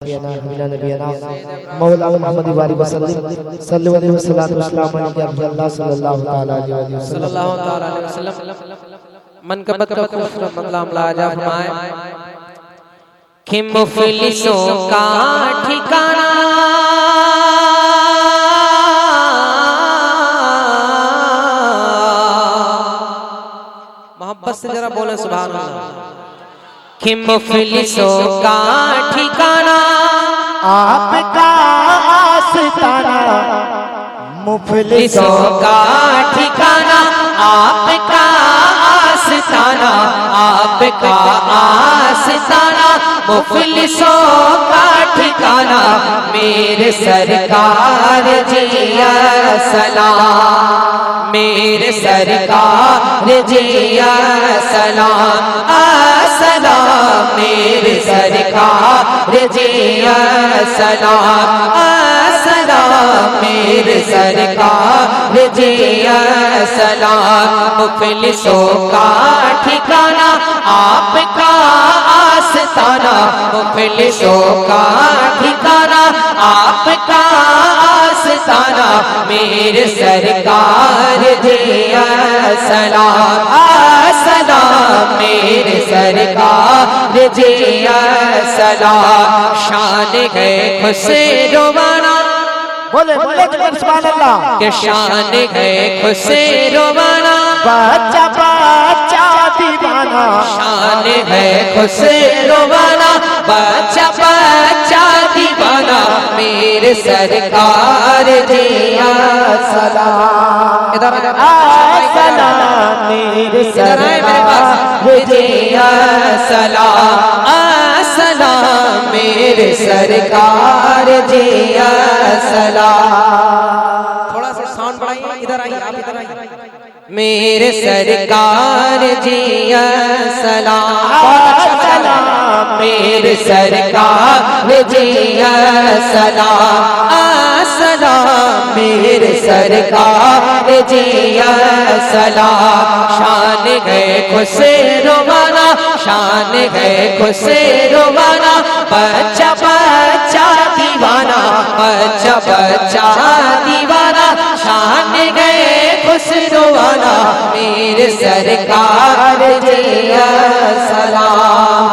शफीना हबीना नबीना मौलाना मुहम्मद वाली वसल्लम सल्लल्लाहु अलैहि वसल्लम अल्लाह सल्लल्लाहु ताला अलैहि वसल्लम मनकबत का खूबसूरत मतलब लाजा फरमाए कि मुफलिसों का ठिकाना मोहब्बत से जरा बोले सुभान अल्लाह कि मुफलिसों का ठिकाना आपका आस्ताना मुफलिसों का ठिकाना आपका आस्ताना आपका आस्ताना मुफलिसों का ठिकाना मेरे सरकार जिया सलाम मेरे सरकार जिया सलाम सलाम मेरे सरकार जिया सलाम सलाम मेरे सरकार जिया सलाम मुफलिसों का ठिकाना आपका आस्ताना मुफलिसों का ठिकाना आपका आस्ताना मेरे सरकार जिया सलाम सलाम मेरे सरकार जिया सलाम शान है खुसरोवाना बोले बोले सुभान अल्लाह के शान है खुसरोवाना बच्चा बच्चा दीवाना शान है खुसरोवाना बच्चा बच्चा दीवाना मेरे सरकार जिया सलाम इधर सलाम मेरे सरकार जिया सलाम सलाम मेरे सरकार जिया सलाम थोड़ा सा साउंड बढ़ाइए इधर आइए आप इधर आइए मेरे सरकार जिया सलाम सलाम मेरे सरकार जिया सलाम सलाम मेरे सरकार जिया सलाम शान है खुसरोवाना शान है खुसरोवाना बच्चा बच्चा दीवाना बच्चा बच्चा दीवाना शान है खुसरोवाना मेरे सरकार जिया सलाम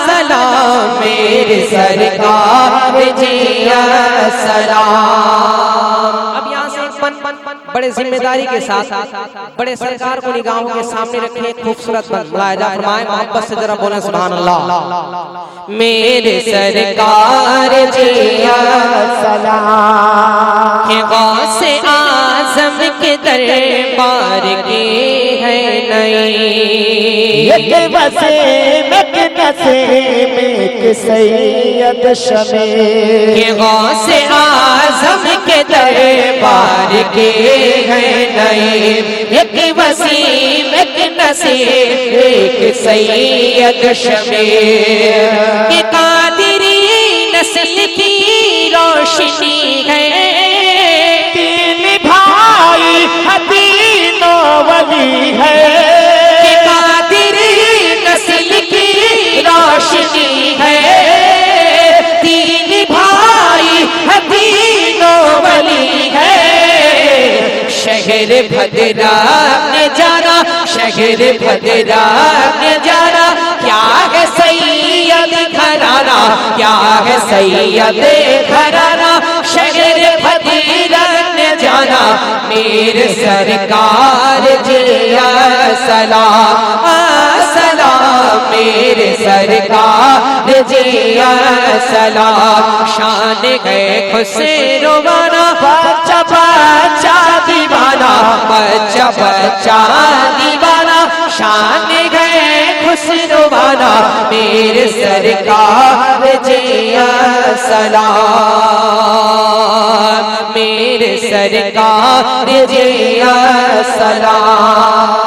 सलाम मेरे सरकार जिया सलाम। अब यहाँ से बड़े जिम्मेदारी के साथ बड़े सरकार को निगाहों के सामने रखे खूबसूरत मुलाहिजा फरमाए मोहब्बत से जरा बोले सुभान अल्लाह मेरे सरकार जिया सलाम के गौसे आज़म के दरबार के है नहीं एक वसे में नसे में सैयद शमे के गौसे आज़म के दरबार के है नहीं एक वसीम एक नसीब एक सैयद शमीर के कादिरी नस्ल की रोशनी है तीन भाई तीनों वली है के कादिरी नस्ल की रोशनी है तीन भाई तीनों वली है शहर भद्रा ने जाना शहर भद्रा ने जाना क्या है सैयद घराना क्या है सैयद घराना शहर भद्रा ने जाना मेरे सरकार जिया सलाम सलाम मेरे सरकार जिया सलाम शान है खुसरोवाना बच्चा बच्चा दीवाना बच्चा बच्चा दीवाना शान है खुसरोवाना मेरे सरकार जिया सलाम मेरे सरकार जिया सलाम।